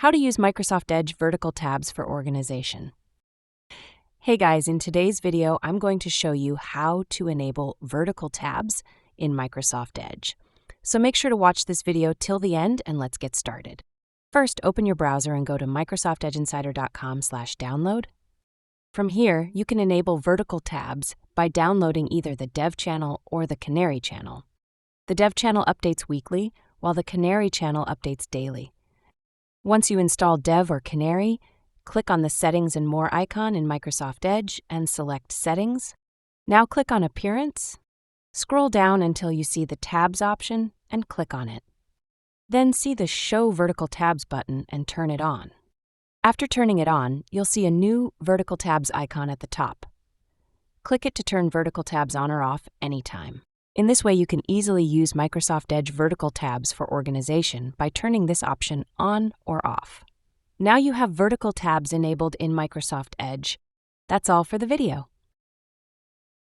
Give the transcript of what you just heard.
How to use Microsoft Edge vertical tabs for organization. Hey guys, in today's video, I'm going to show you how to enable vertical tabs in Microsoft Edge. So make sure to watch this video till the end and let's get started. First, open your browser and go to microsoftedgeinsider.com/download. From here, you can enable vertical tabs by downloading either the Dev channel or the Canary channel. The Dev channel updates weekly, while the Canary channel updates daily. Once you install Dev or Canary, click on the Settings and More icon in Microsoft Edge and select Settings. Now click on Appearance. Scroll down until you see the Tabs option and click on it. Then see the Show Vertical Tabs button and turn it on. After turning it on, you'll see a new Vertical Tabs icon at the top. Click it to turn vertical tabs on or off anytime. In this way, you can easily use Microsoft Edge vertical tabs for organization by turning this option on or off. Now you have vertical tabs enabled in Microsoft Edge. That's all for the video.